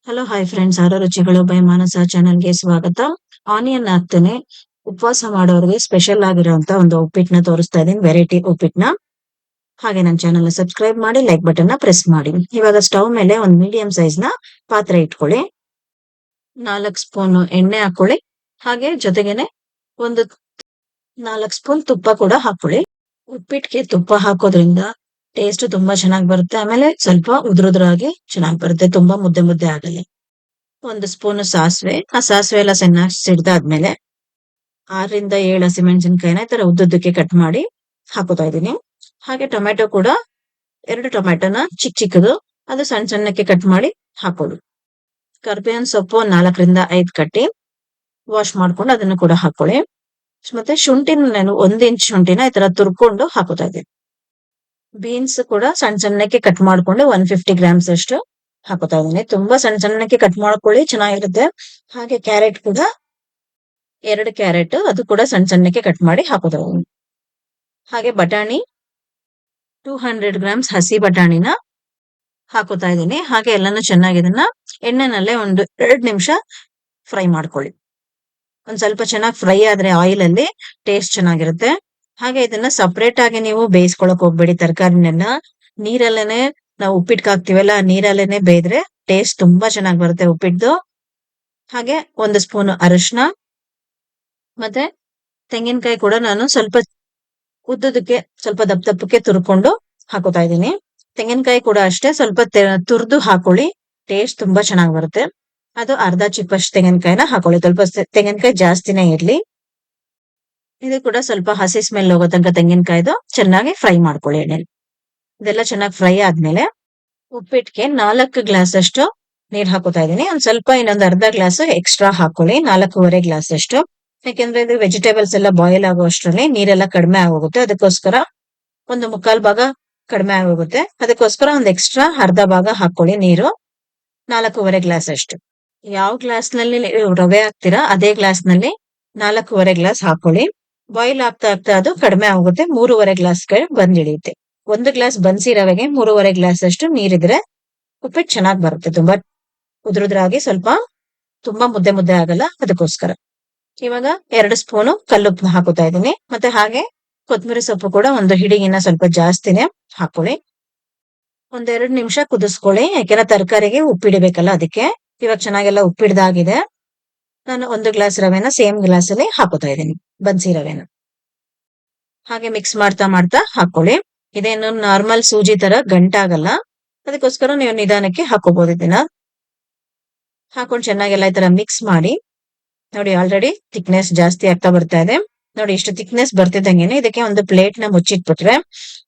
Hello hi friends, ಆರೋ ರುಚಿಗಳು by Manasa ಚಾನೆಲ್ಗೆ ಸ್ವಾಗತ. ಆನಿಯನ್ ಹಾಕ್ತೇನೆ. ಉಪವಾಸ ಮಾಡೋರಿಗೆ ಸ್ಪೆಷಲ್ ಆಗಿರುವಂತ ಒಂದು ಉಪ್ಪಿಟ್ಟನ್ನ ತೋರಿಸ್ತಾ ಇದ್ದೀನಿ, ವೆರೈಟಿ ಉಪ್ಪಿಟ್ಟನ್ನ. ಹಾಗೆ ನನ್ನ ಚಾನೆಲ್ ಸಬ್ಸ್ಕ್ರೈಬ್ ಮಾಡಿ, ಲೈಕ್ ಬಟನ್ ನ ಪ್ರೆಸ್ ಮಾಡಿ. ಇವಾಗ ಸ್ಟವ್ ಮೇಲೆ ಒಂದು ಮೀಡಿಯಂ ಸೈಜ್ ನ ಪಾತ್ರೆ ಇಟ್ಕೊಳ್ಳಿ. 4 ಸ್ಪೂನ್ ಎಣ್ಣೆ ಹಾಕೊಳ್ಳಿ. ಹಾಗೆ ಜೊತೆಗೇನೆ ಒಂದು 4 ಸ್ಪೂನ್ ತುಪ್ಪ ಕೂಡ ಹಾಕೊಳ್ಳಿ. ಉಪ್ಪಿಟ್ಟಿಗೆ ತುಪ್ಪ ಹಾಕೋದ್ರಿಂದ ಟೇಸ್ಟ್ ತುಂಬಾ ಚೆನ್ನಾಗಿ ಬರುತ್ತೆ. ಆಮೇಲೆ ಸ್ವಲ್ಪ ಉದುರುದ್ರಾಗಿ ಚೆನ್ನಾಗಿ ಬರುತ್ತೆ, ತುಂಬಾ ಮುದ್ದೆ ಮುದ್ದೆ ಆಗಲ್ಲ. 1 ಸ್ಪೂನ್ ಸಾಸಿವೆ. ಆ ಸಾಸಿವೆ ಎಲ್ಲ ಚೆನ್ನಾಗಿ ಸಿಡ್ದಾದ್ಮೇಲೆ 6ರಿಂದ 7 ಹಸಿಮೆಣಸಿನಕಾಯಿನ ಈ ತರ ಉದ್ದುದ್ದಕ್ಕೆ ಕಟ್ ಮಾಡಿ ಹಾಕೋತಾ ಇದ್ದೀನಿ. ಹಾಗೆ ಟೊಮೆಟೊ ಕೂಡ 2 ಟೊಮೆಟೊನ ಚಿಕ್ಕದು ಅದು ಸಣ್ಣ ಸಣ್ಣಕ್ಕೆ ಕಟ್ ಮಾಡಿ ಹಾಕೊಳ್ಳಿ. ಕರ್ಬೇವಿನ ಸೊಪ್ಪು 4ರಿಂದ 5 ಕಟ್ಟಿ ವಾಶ್ ಮಾಡ್ಕೊಂಡು ಅದನ್ನು ಕೂಡ ಹಾಕೊಳ್ಳಿ. ಮತ್ತೆ ಶುಂಠಿನ ನಾನು 1 ಇಂಚ್ ಶುಂಠಿನ ಈ ತರ ತುರ್ಕೊಂಡು ಹಾಕೋತಾ ಇದ್ದೀನಿ. ಬೀನ್ಸ್ ಕೂಡ ಸಣ್ಣ ಸಣ್ಣಕ್ಕೆ ಕಟ್ ಮಾಡ್ಕೊಂಡು 150 ಗ್ರಾಮ್ಸ್ ಅಷ್ಟು ಹಾಕೋತಾ ಇದ್ದೀನಿ. ತುಂಬಾ ಸಣ್ಣ ಸಣ್ಣಕ್ಕೆ ಕಟ್ ಮಾಡ್ಕೊಳ್ಳಿ, ಚೆನ್ನಾಗಿರುತ್ತೆ. ಹಾಗೆ ಕ್ಯಾರೆಟ್ ಕೂಡ 2 ಕ್ಯಾರೆಟ್, ಅದು ಕೂಡ ಸಣ್ಣ ಸಣ್ಣಕ್ಕೆ ಕಟ್ ಮಾಡಿ ಹಾಕೋತಾ ಇದ್ದೀನಿ. ಹಾಗೆ ಬಟಾಣಿ 200 ಗ್ರಾಮ್ಸ್ ಹಸಿ ಬಟಾಣಿನ ಹಾಕೋತಾ ಇದ್ದೀನಿ. ಹಾಗೆ ಎಲ್ಲಾನು ಚೆನ್ನಾಗಿ ಇದನ್ನ ಎಣ್ಣೆನಲ್ಲೇ ಒಂದು 2 ನಿಮಿಷ ಫ್ರೈ ಮಾಡ್ಕೊಳ್ಳಿ. ಒಂದ್ ಸ್ವಲ್ಪ ಚೆನ್ನಾಗಿ ಫ್ರೈ ಆದ್ರೆ ಆಯಿಲ್ ಅಲ್ಲಿ ಟೇಸ್ಟ್ ಚೆನ್ನಾಗಿರುತ್ತೆ. ಹಾಗೆ ಇದನ್ನ ಸಪರೇಟ್ ಆಗಿ ನೀವು ಬೇಯಿಸ್ಕೊಳಕ್ ಹೋಗ್ಬೇಡಿ. ತರಕಾರಿನೆಲ್ಲ ನೀರಲ್ಲೇನೆ ನಾವು ಉಪ್ಪಿಟ್ಟು ಹಾಕ್ತಿವಲ್ಲ, ನೀರಲ್ಲೇನೆ ಬೇಯ್ದ್ರೆ ಟೇಸ್ಟ್ ತುಂಬಾ ಚೆನ್ನಾಗಿ ಬರುತ್ತೆ ಉಪ್ಪಿಟ್ಟು. ಹಾಗೆ 1 ಸ್ಪೂನ್ ಅರಿಶಿನ, ಮತ್ತೆ ತೆಂಗಿನಕಾಯಿ ಕೂಡ ನಾನು ಸ್ವಲ್ಪ ಉದ್ದುದಕ್ಕೆ ಸ್ವಲ್ಪ ದಪ್ಪ ದಪ್ಪಕ್ಕೆ ತುರ್ಕೊಂಡು ಹಾಕೋತಾ ಇದ್ದೀನಿ. ತೆಂಗಿನಕಾಯಿ ಕೂಡ ಅಷ್ಟೇ ಸ್ವಲ್ಪ ತುರ್ದು ಹಾಕೊಳ್ಳಿ, ಟೇಸ್ಟ್ ತುಂಬಾ ಚೆನ್ನಾಗಿ ಬರುತ್ತೆ. ಅದು ಅರ್ಧ ಚಿಪ್ಪಷ್ಟು ತೆಂಗಿನಕಾಯಿನ ಹಾಕೊಳ್ಳಿ, ಸ್ವಲ್ಪ ತೆಂಗಿನಕಾಯಿ ಜಾಸ್ತಿನೇ ಇರ್ಲಿ. ಇದು ಕೂಡ ಸ್ವಲ್ಪ ಹಸಿ ಸ್ಮೆಲ್ ಹೋಗೋ ತನಕ ತೆಂಗಿನಕಾಯ್ದು ಚೆನ್ನಾಗಿ ಫ್ರೈ ಮಾಡ್ಕೊಳ್ಳಿ ಎಣ್ಣೆಲಿ. ಇದೆಲ್ಲ ಚೆನ್ನಾಗಿ ಫ್ರೈ ಆದ್ಮೇಲೆ ಉಪ್ಪಿಟ್ಟಿಗೆ 4 ಗ್ಲಾಸ್ ಅಷ್ಟು ನೀರ್ ಹಾಕೋತಾ ಇದ್ದೀನಿ. ಒಂದ್ ಸ್ವಲ್ಪ ಇನ್ನೊಂದು ಅರ್ಧ ಗ್ಲಾಸ್ ಎಕ್ಸ್ಟ್ರಾ ಹಾಕೊಳ್ಳಿ, 4.25 ಗ್ಲಾಸ್ ಅಷ್ಟು. ಯಾಕೆಂದ್ರೆ ಇದು ವೆಜಿಟೇಬಲ್ಸ್ ಎಲ್ಲ ಬಾಯ್ಲ್ ಆಗೋ ಅಷ್ಟರಲ್ಲಿ ನೀರೆಲ್ಲ ಕಡಿಮೆ ಆಗೋಗುತ್ತೆ. ಅದಕ್ಕೋಸ್ಕರ ಒಂದು 1/4 ಭಾಗ ಕಡಿಮೆ ಆಗೋಗುತ್ತೆ. ಅದಕ್ಕೋಸ್ಕರ ಒಂದ್ ಎಕ್ಸ್ಟ್ರಾ ಅರ್ಧ ಭಾಗ ಹಾಕೊಳ್ಳಿ ನೀರು, 4.25 ಗ್ಲಾಸ್ ಅಷ್ಟು. ಯಾವ ಗ್ಲಾಸ್ ನಲ್ಲಿ ರವೆ ಹಾಕ್ತೀರಾ ಅದೇ ಗ್ಲಾಸ್ ನಲ್ಲಿ 4.25 ಗ್ಲಾಸ್ ಹಾಕೊಳ್ಳಿ. ಬಾಯ್ಲ್ ಆಗ್ತಾ ಆಗ್ತಾ ಅದು ಕಡಿಮೆ ಆಗುತ್ತೆ, 3.25 ಗ್ಲಾಸ್ಗೆ ಬಂದಿಳಿಯುತ್ತೆ. 1 ಗ್ಲಾಸ್ ಬನ್ಸಿ ರವೆಗೆ 3.25 ಗ್ಲಾಸ್ ಅಷ್ಟು ನೀರಿದ್ರೆ ಉಪ್ಪಿಟ್ಟು ಚೆನ್ನಾಗಿ ಬರುತ್ತೆ. ತುಂಬಾ ಉದುರುದ್ರಾಗಿ, ಸ್ವಲ್ಪ ತುಂಬಾ ಮುದ್ದೆ ಮುದ್ದೆ ಆಗಲ್ಲ, ಅದಕ್ಕೋಸ್ಕರ. ಇವಾಗ 2 ಸ್ಪೂನು ಕಲ್ಲುಪ್ಪು ಹಾಕೋತಾ ಇದ್ದೀನಿ. ಮತ್ತೆ ಹಾಗೆ ಕೊತ್ತಂಬರಿ ಸೊಪ್ಪು ಕೂಡ ಒಂದು ಹಿಡಿಗಿನ ಸ್ವಲ್ಪ ಜಾಸ್ತಿನೇ ಹಾಕೊಳ್ಳಿ. 1-2 ನಿಮಿಷ ಕುದಿಸ್ಕೊಳ್ಳಿ, ಯಾಕೆಂದ್ರೆ ತರಕಾರಿಗೆ ಉಪ್ಪಿಡಬೇಕಲ್ಲ ಅದಕ್ಕೆ. ಇವಾಗ ಚೆನ್ನಾಗೆಲ್ಲ ಉಪ್ಪಿಡ್ದಾಗಿದೆ. ನಾನು 1 ಗ್ಲಾಸ್ ರವೆನ ಸೇಮ್ ಗ್ಲಾಸ್ ಅಲ್ಲಿ ಹಾಕೋತಾ ಇದ್ದೀನಿ, ಬನ್ಸಿ ರವೆನ. ಹಾಗೆ ಮಿಕ್ಸ್ ಮಾಡ್ತಾ ಮಾಡ್ತಾ ಹಾಕೊಳ್ಳಿ. ಇದೇನು ನಾರ್ಮಲ್ ಸೂಜಿ ತರ ಗಂಟಾಗಲ್ಲ, ಅದಕ್ಕೋಸ್ಕರ ನೀವು ನಿಧಾನಕ್ಕೆ ಹಾಕೋಬಹುದು. ಇದನ್ನ ಹಾಕೊಂಡು ಚೆನ್ನಾಗೆಲ್ಲ ಈ ತರ ಮಿಕ್ಸ್ ಮಾಡಿ. ನೋಡಿ, ಆಲ್ರೆಡಿ ಥಿಕ್ನೆಸ್ ಜಾಸ್ತಿ ಆಗ್ತಾ ಬರ್ತಾ ಇದೆ. ನೋಡಿ, ಇಷ್ಟು ಥಿಕ್ನೆಸ್ ಬರ್ತಿದ್ದಂಗೆನೆ ಇದಕ್ಕೆ ಒಂದು ಪ್ಲೇಟ್ ನ ಮುಚ್ಚಿಟ್ಬಿಟ್ರೆ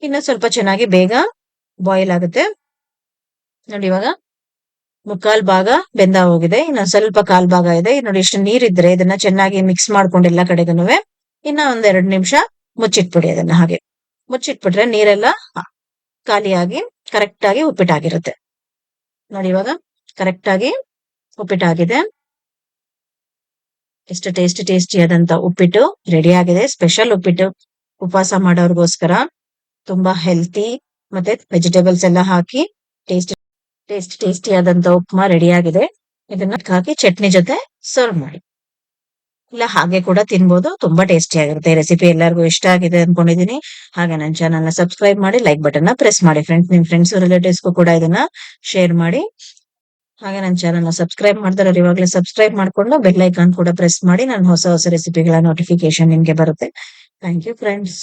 ಇನ್ನು ಸ್ವಲ್ಪ ಚೆನ್ನಾಗಿ ಬೇಗ ಬಾಯ್ಲ್ ಆಗುತ್ತೆ. ನೋಡಿ, ಇವಾಗ 1/4 ಭಾಗ ಬೆಂದ ಹೋಗಿದೆ, ಇನ್ನ ಸ್ವಲ್ಪ 1/4 ಭಾಗ ಇದೆ. ನೋಡಿ, ಇಷ್ಟು ನೀರಿದ್ರೆ ಇದನ್ನ ಚೆನ್ನಾಗಿ ಮಿಕ್ಸ್ ಮಾಡ್ಕೊಂಡು ಎಲ್ಲ ಕಡೆಗೂನುವೆ ಇನ್ನ 1-2 ನಿಮಿಷ ಮುಚ್ಚಿಟ್ಬಿಡಿ. ಅದನ್ನ ಹಾಗೆ ಮುಚ್ಚಿಟ್ಬಿಟ್ರೆ ನೀರೆಲ್ಲ ಖಾಲಿಯಾಗಿ ಕರೆಕ್ಟ್ ಆಗಿ ಉಪ್ಪಿಟ್ಟಾಗಿರುತ್ತೆ. ನೋಡಿ, ಇವಾಗ ಕರೆಕ್ಟ್ ಆಗಿ ಉಪ್ಪಿಟ್ಟಾಗಿದೆ. ಎಷ್ಟು ಟೇಸ್ಟಿ ಆದಂತ ಉಪ್ಪಿಟ್ಟು ರೆಡಿ ಆಗಿದೆ. ಸ್ಪೆಷಲ್ ಉಪ್ಪಿಟ್ಟು ಉಪವಾಸ ಮಾಡೋರ್ಗೋಸ್ಕರ. ತುಂಬಾ ಹೆಲ್ತಿ, ಮತ್ತೆ ವೆಜಿಟೇಬಲ್ಸ್ ಎಲ್ಲ ಹಾಕಿ ಟೇಸ್ಟಿ ಆದಂತ ಉಪ್ಮಾ ರೆಡಿ ಆಗಿದೆ. ಇದನ್ನ ಹಾಕಿ ಚಟ್ನಿ ಜೊತೆ ಸರ್ವ್ ಮಾಡಿ, ಇಲ್ಲ ಹಾಗೆ ಕೂಡ ತಿನ್ಬೋದು. ತುಂಬಾ ಟೇಸ್ಟಿ ಆಗಿರುತ್ತೆ. ರೆಸಿಪಿ ಎಲ್ಲರಿಗೂ ಇಷ್ಟ ಆಗಿದೆ ಅನ್ಕೊಂಡಿದೀನಿ. ಹಾಗೆ ನನ್ನ ಚಾನಲ್ ನ ಸಬ್ಸ್ಕ್ರೈಬ್ ಮಾಡಿ, ಲೈಕ್ ಬಟನ್ ನ ಪ್ರೆಸ್ ಮಾಡಿ. ನಿಮ್ ಫ್ರೆಂಡ್ಸ್ ರಿಲೇಟಿವ್ಸ್ಗೂ ಕೂಡ ಇದನ್ನ ಶೇರ್ ಮಾಡಿ. ಹಾಗೆ ನನ್ನ ಚಾನಲ್ ನ ಸಬ್ಸ್ಕ್ರೈಬ್ ಮಾಡಿದ್ರೆ ಇವಾಗಲೇ ಸಬ್ಸ್ಕ್ರೈಬ್ ಮಾಡ್ಕೊಂಡು ಬೆಲ್ ಐಕಾನ್ ಕೂಡ ಪ್ರೆಸ್ ಮಾಡಿ. ನಾನು ಹೊಸ ರೆಸಿಪಿಗಳ ನೋಟಿಫಿಕೇಶನ್ ನಿಮ್ಗೆ ಬರುತ್ತೆ. Thank you friends.